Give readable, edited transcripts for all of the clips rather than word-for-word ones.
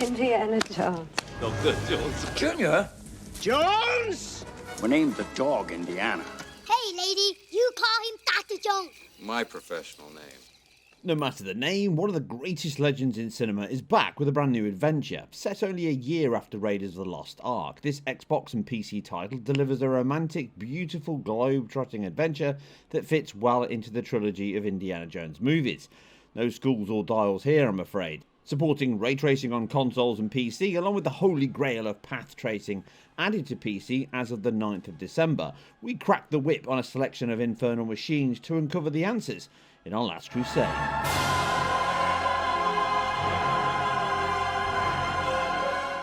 Indiana Jones. Dr. Jones. Junior? Jones! We named the dog Indiana. Hey, lady, you call him Dr. Jones. My professional name. No matter the name, one of the greatest legends in cinema is back with a brand new adventure. Set only a year after Raiders of the Lost Ark, this Xbox and PC title delivers a romantic, beautiful, globe-trotting adventure that fits well into the trilogy of Indiana Jones movies. No schools or dials here, I'm afraid. Supporting ray tracing on consoles and PC, along with the holy grail of path tracing added to PC as of the 9th of December, we cracked the whip on a selection of infernal machines to uncover the answers in our last crusade.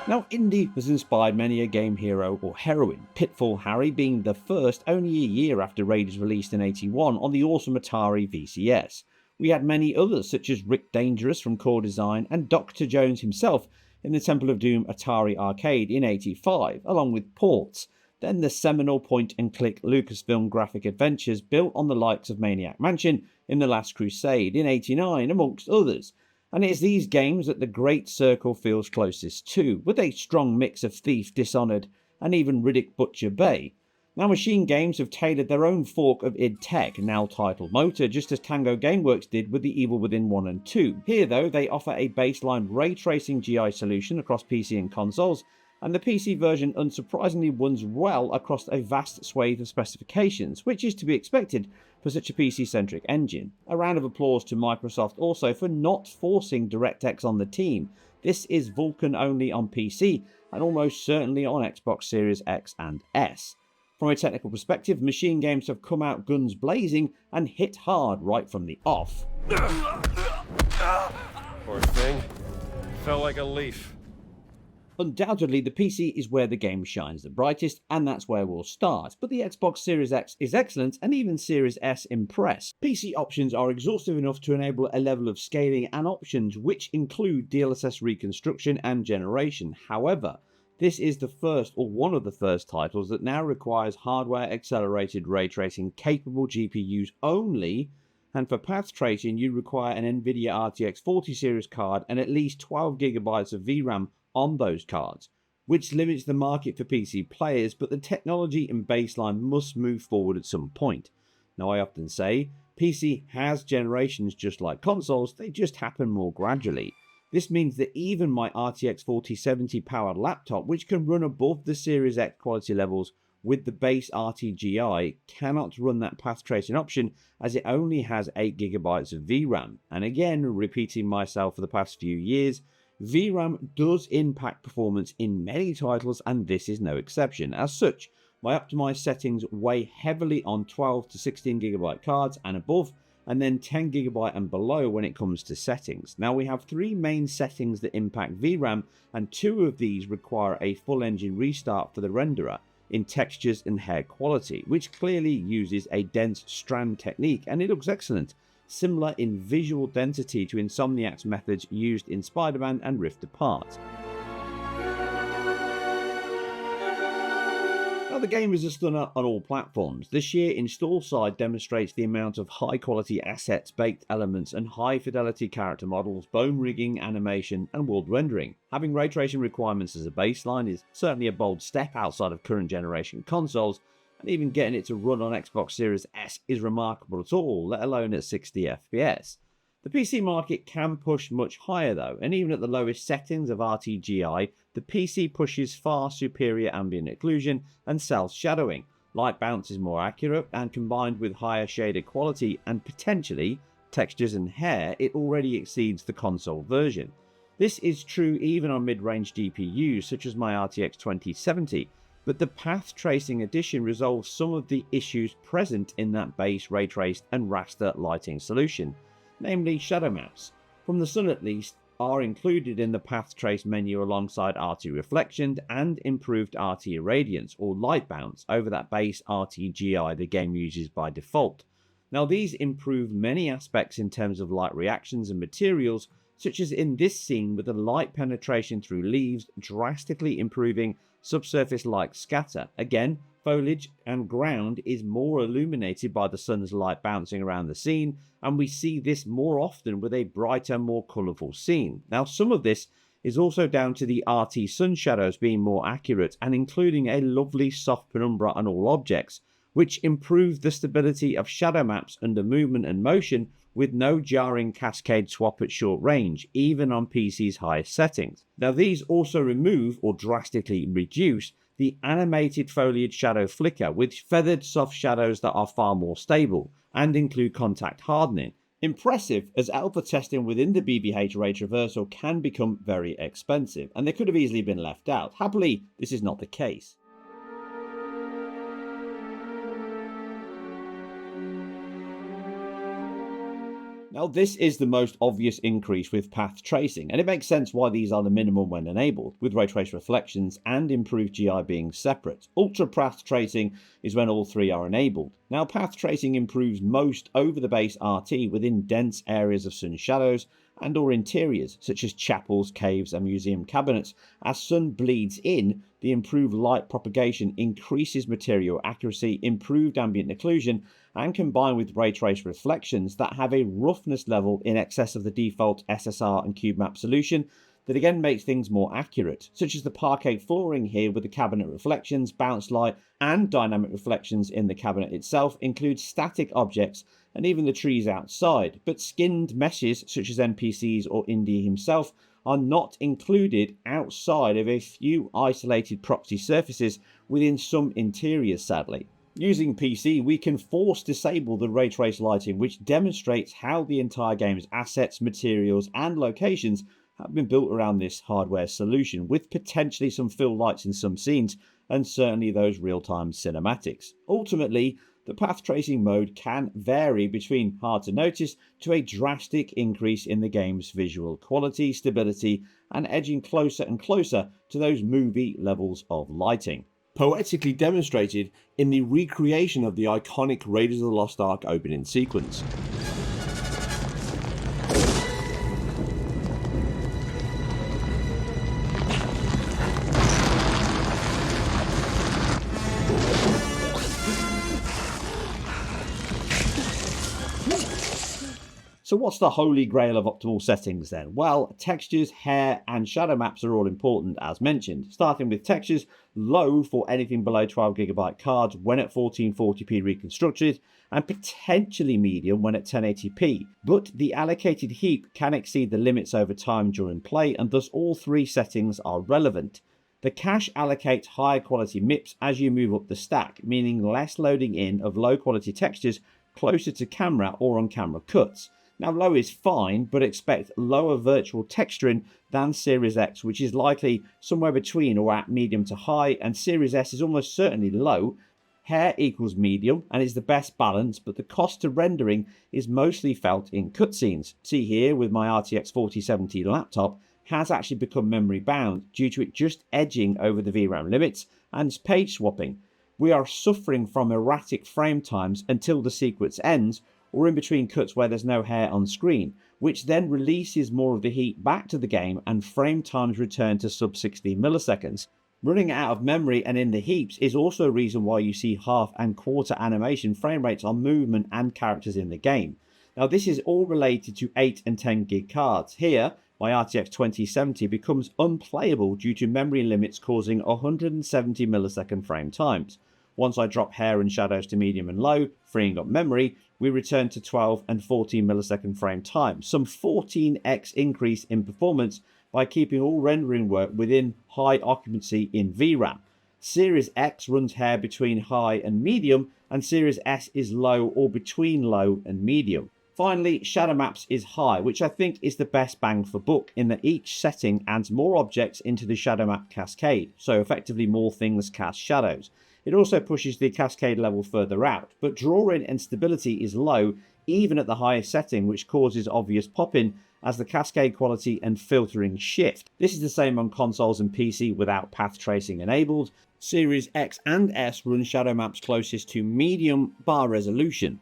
Now, Indy has inspired many a game hero or heroine, Pitfall Harry being the first only a year after Raiders released in '81 on the awesome Atari VCS. We had many others such as Rick Dangerous from Core Design and Dr. Jones himself in the Temple of Doom Atari Arcade in '85, along with ports. Then the seminal point-and-click Lucasfilm graphic adventures built on the likes of Maniac Mansion in The Last Crusade in '89, amongst others. And it's these games that the Great Circle feels closest to, with a strong mix of Thief, Dishonored, and even Riddick Butcher Bay. Now, Machine Games have tailored their own fork of id Tech, now titled Motor, just as Tango Gameworks did with The Evil Within 1 and 2. Here, though, they offer a baseline ray tracing GI solution across PC and consoles, and the PC version unsurprisingly runs well across a vast swathe of specifications, which is to be expected for such a PC-centric engine. A round of applause to Microsoft also for not forcing DirectX on the team. This is Vulkan only on PC, and almost certainly on Xbox Series X and S. From a technical perspective, Machine Games have come out guns blazing and hit hard right from the off. Poor thing. Fell like a leaf. Undoubtedly, the PC is where the game shines the brightest, and that's where we'll start, but the Xbox Series X is excellent, and even Series S impress. PC options are exhaustive enough to enable a level of scaling and options which include DLSS reconstruction and generation. However, this is the first, or one of the first titles that now requires hardware-accelerated ray tracing capable GPUs only, and for path tracing you require an NVIDIA RTX 40 series card and at least 12GB of VRAM on those cards, which limits the market for PC players, but the technology and baseline must move forward at some point. Now, I often say, PC has generations just like consoles, they just happen more gradually. This means that even my RTX 4070 powered laptop, which can run above the Series X quality levels with the base RTGI, cannot run that path tracing option as it only has 8GB of VRAM. And again, repeating myself for the past few years, VRAM does impact performance in many titles, and this is no exception. As such, my optimized settings weigh heavily on 12 to 16GB cards and above, and then 10GB and below when it comes to settings. Now, we have three main settings that impact VRAM, and two of these require a full engine restart for the renderer in textures and hair quality, which clearly uses a dense strand technique, and it looks excellent, similar in visual density to Insomniac's methods used in Spider-Man and Rift Apart. Now, the game is a stunner on all platforms. The sheer install side demonstrates the amount of high quality assets, baked elements, and high fidelity character models, bone rigging, animation, and world rendering. Having ray tracing requirements as a baseline is certainly a bold step outside of current generation consoles, and even getting it to run on Xbox Series S is remarkable at all, let alone at 60 FPS. The PC market can push much higher though, and even at the lowest settings of RTGI, the PC pushes far superior ambient occlusion and self-shadowing. Light bounce is more accurate, and combined with higher shader quality and potentially textures and hair, it already exceeds the console version. This is true even on mid-range GPUs such as my RTX 2070, but the path tracing addition resolves some of the issues present in that base ray traced and raster lighting solution, namely shadow maps, from the sun at least, are included in the path trace menu alongside RT reflection and improved RT irradiance or light bounce over that base RTGI the game uses by default. Now, these improve many aspects in terms of light reactions and materials, such as in this scene with the light penetration through leaves drastically improving subsurface light scatter. Again, foliage and ground is more illuminated by the sun's light bouncing around the scene, and we see this more often with a brighter, more colourful scene. Now, some of this is also down to the RT sun shadows being more accurate and including a lovely soft penumbra on all objects, which improves the stability of shadow maps under movement and motion with no jarring cascade swap at short range, even on PC's highest settings. Now these also remove or drastically reduce the animated foliage shadow flicker with feathered soft shadows that are far more stable and include contact hardening. Impressive, as alpha testing within the BBH ray traversal can become very expensive, and they could have easily been left out. Happily, this is not the case. Now this is the most obvious increase with path tracing, and it makes sense why these are the minimum when enabled, with ray trace reflections and improved GI being separate. Ultra path tracing is when all three are enabled. Now path tracing improves most over the base RT within dense areas of sun shadows and or interiors such as chapels, caves and museum cabinets. As sun bleeds in, the improved light propagation increases material accuracy, improved ambient occlusion, and combined with ray trace reflections that have a roughness level in excess of the default SSR and cube map solution, that again makes things more accurate, such as the parquet flooring here with the cabinet reflections, bounce light and dynamic reflections in the cabinet itself include static objects and even the trees outside, but skinned meshes such as NPCs or Indy himself are not included outside of a few isolated proxy surfaces within some interiors sadly. Using PC, we can force disable the ray trace lighting, which demonstrates how the entire game's assets, materials and locations have been built around this hardware solution, with potentially some fill lights in some scenes and certainly those real-time cinematics. Ultimately, the path tracing mode can vary between hard to notice to a drastic increase in the game's visual quality, stability and edging closer and closer to those movie levels of lighting. Poetically demonstrated in the recreation of the iconic Raiders of the Lost Ark opening sequence. So what's the holy grail of optimal settings then? Well, textures, hair and shadow maps are all important as mentioned. Starting with textures, low for anything below 12GB cards when at 1440p reconstructed, and potentially medium when at 1080p. But the allocated heap can exceed the limits over time during play, and thus all three settings are relevant. The cache allocates higher quality MIPS as you move up the stack, meaning less loading in of low quality textures closer to camera or on camera cuts. Now low is fine, but expect lower virtual texturing than Series X, which is likely somewhere between or at medium to high, and Series S is almost certainly low. Hair equals medium and is the best balance, but the cost to rendering is mostly felt in cutscenes. See here with my RTX 4070 laptop has actually become memory bound due to it just edging over the VRAM limits and page swapping. We are suffering from erratic frame times until the sequence ends, or in between cuts where there's no hair on screen, which then releases more of the heat back to the game and frame times return to sub 60 milliseconds. Running out of memory and in the heaps is also a reason why you see half and quarter animation frame rates on movement and characters in the game. Now this is all related to 8 and 10 gig cards. Here, my RTX 2070 becomes unplayable due to memory limits causing 170 millisecond frame times. Once I drop hair and shadows to medium and low, freeing up memory, we return to 12 and 14 millisecond frame time, some 14x increase in performance by keeping all rendering work within high occupancy in VRAM. Series X runs hair between high and medium, and Series S is low or between low and medium. Finally, shadow maps is high, which I think is the best bang for buck in that each setting adds more objects into the shadow map cascade, so effectively more things cast shadows. It also pushes the cascade level further out, but drawing and stability is low even at the highest setting, which causes obvious pop-in as the cascade quality and filtering shift. This is the same on consoles and PC without path tracing enabled. Series X and S run shadow maps closest to medium bar resolution.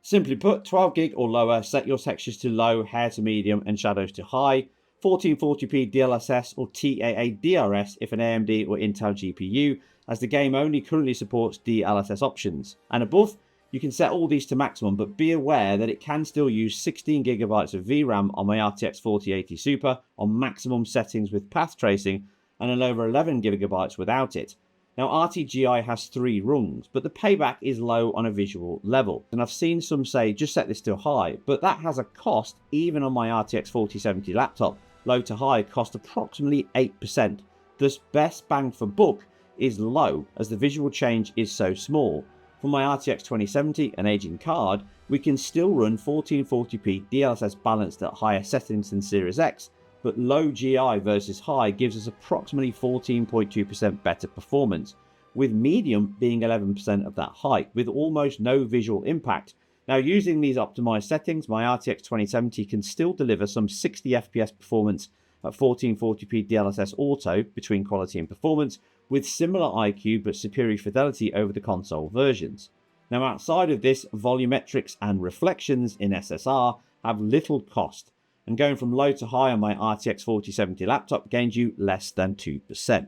Simply put, 12 gig or lower, set your textures to low, hair to medium and shadows to high. 1440p DLSS or TAA DRS if an AMD or Intel GPU, as the game only currently supports DLSS options. And above, You can set all these to maximum, but be aware that it can still use 16GB of VRAM on my RTX 4080 Super on maximum settings with path tracing, and an over 11GB without it. Now RTGI has 3 rungs, but the payback is low on a visual level, and I've seen some say just set this to high, but that has a cost even on my RTX 4070 laptop. Low to high cost approximately 8%, thus best bang for buck is low as the visual change is so small. For my RTX 2070, an aging card, we can still run 1440p DLSS balanced at higher settings than Series X, but low GI versus high gives us approximately 14.2% better performance, with medium being 11% of that height, with almost no visual impact. Now using these optimized settings, my RTX 2070 can still deliver some 60 FPS performance at 1440p DLSS auto between quality and performance, with similar IQ but superior fidelity over the console versions. Now outside of this, volumetrics and reflections in SSR have little cost, and going from low to high on my RTX 4070 laptop gains you less than 2%.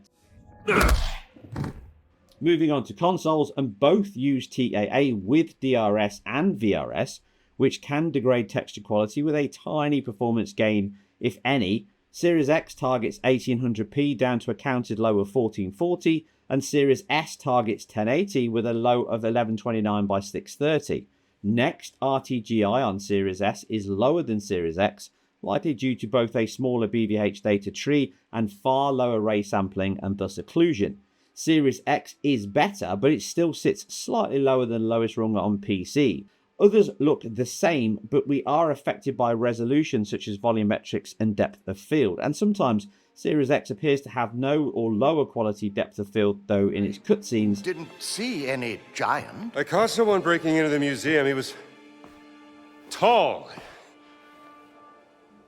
Moving on to consoles, and both use TAA with DRS and VRS, which can degrade texture quality with a tiny performance gain, if any. Series X targets 1800p down to a counted low of 1440, and Series S targets 1080 with a low of 1129 by 630. Next, RTGI on Series S is lower than Series X, likely due to both a smaller BVH data tree and far lower ray sampling and thus occlusion. Series X is better, but it still sits slightly lower than lowest rung on PC. Others look the same, but we are affected by resolution such as volumetrics and depth of field, and sometimes Series X appears to have no or lower quality depth of field, though in its cutscenes. Didn't see any giant. I caught someone breaking into the museum. He was tall.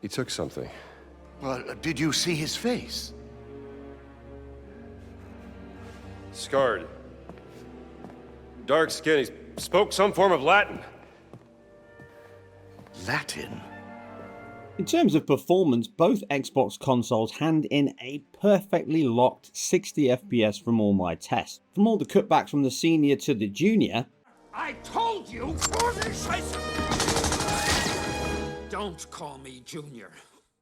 He took something. Well, did you see his face? Scarred. Dark skin. He spoke some form of Latin. Latin? In terms of performance, both Xbox consoles hand in a perfectly locked 60 FPS from all my tests. From all the cutbacks from the Senior to the Junior. I told you! Don't call me Junior.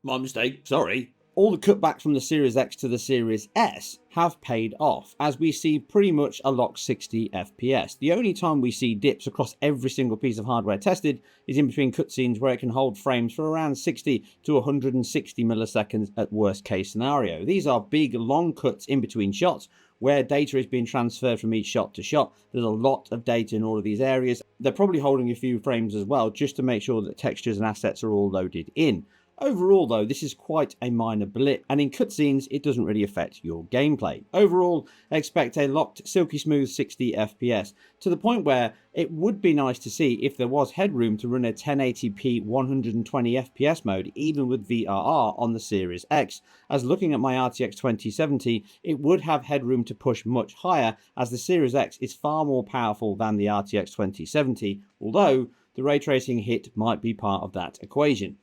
My mistake, sorry. All the cutbacks from the Series X to the Series S have paid off, as we see pretty much a locked 60 FPS. The only time we see dips across every single piece of hardware tested is in between cutscenes, where it can hold frames for around 60 to 160 milliseconds at worst case scenario. These are big long cuts in between shots where data is being transferred from each shot to shot. There's a lot of data in all of these areas. They're probably holding a few frames as well, just to make sure that textures and assets are all loaded in. Overall though, this is quite a minor blip, and in cutscenes it doesn't really affect your gameplay. Overall, expect a locked silky smooth 60 FPS, to the point where it would be nice to see if there was headroom to run a 1080p 120 FPS mode even with VRR on the Series X, as looking at my RTX 2070 it would have headroom to push much higher, as the Series X is far more powerful than the RTX 2070, although the ray tracing hit might be part of that equation.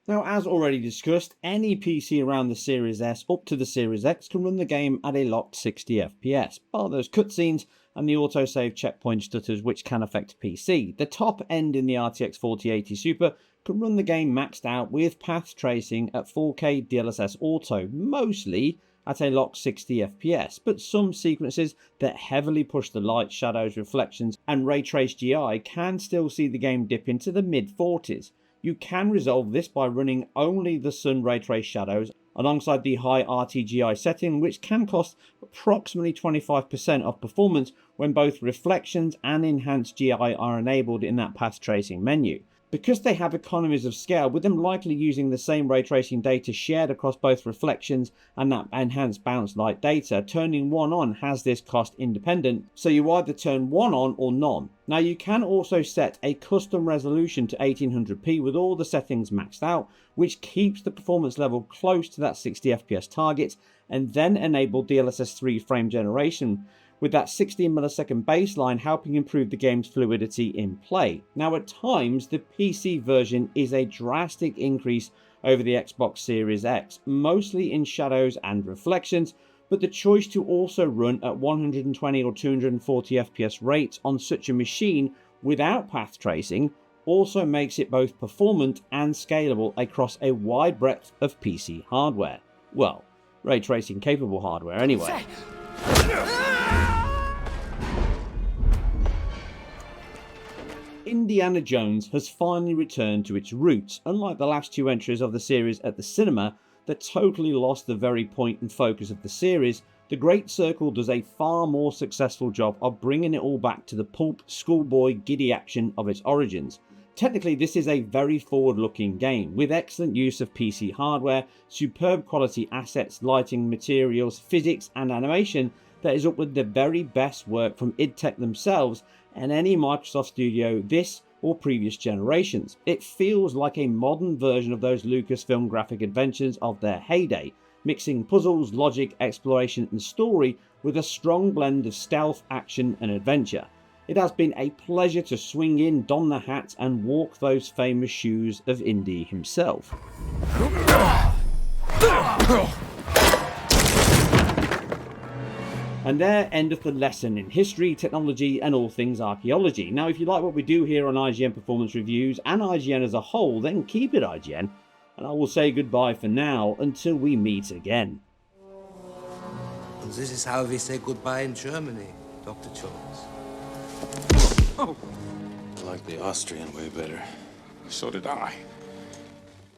Now, as already discussed, any PC around the Series S up to the Series X can run the game at a locked 60 FPS, bar those cutscenes and the autosave checkpoint stutters which can affect PC. The top end in the RTX 4080 Super can run the game maxed out with path tracing at 4K DLSS auto, mostly at a locked 60 FPS, but some sequences that heavily push the light, shadows, reflections and ray trace GI can still see the game dip into the mid-40s. You can resolve this by running only the sun ray trace shadows alongside the high RTGI setting, which can cost approximately 25% of performance when both reflections and enhanced GI are enabled in that path tracing menu. Because they have economies of scale, with them likely using the same ray tracing data shared across both reflections and that enhanced bounce light data, turning one on has this cost independent, so you either turn one on or none. Now you can also set a custom resolution to 1800p with all the settings maxed out, which keeps the performance level close to that 60 FPS target, and then enable DLSS 3 frame generation, with that 16 millisecond baseline helping improve the game's fluidity in play. Now at times, the PC version is a drastic increase over the Xbox Series X, mostly in shadows and reflections, but the choice to also run at 120 or 240 FPS rates on such a machine without path tracing also makes it both performant and scalable across a wide breadth of PC hardware. Well, ray tracing capable hardware anyway. Indiana Jones has finally returned to its roots, unlike the last two entries of the series at the cinema that totally lost the very point and focus of the series. The Great Circle does a far more successful job of bringing it all back to the pulp, schoolboy, giddy action of its origins. Technically, this is a very forward-looking game, with excellent use of PC hardware, superb quality assets, lighting, materials, physics and animation that is up with the very best work from id Tech themselves and any Microsoft studio this or previous generations. It feels like a modern version of those Lucasfilm graphic adventures of their heyday, mixing puzzles, logic, exploration and story with a strong blend of stealth, action and adventure. It has been a pleasure to swing in, don the hat and walk those famous shoes of Indy himself. And there endeth the lesson in history, technology and all things archaeology. Now if you like what we do here on IGN Performance Reviews and IGN as a whole, then keep it IGN, and I will say goodbye for now until we meet again. And this is how we say goodbye in Germany, Dr. Jones. I like the Austrian way better. So did I.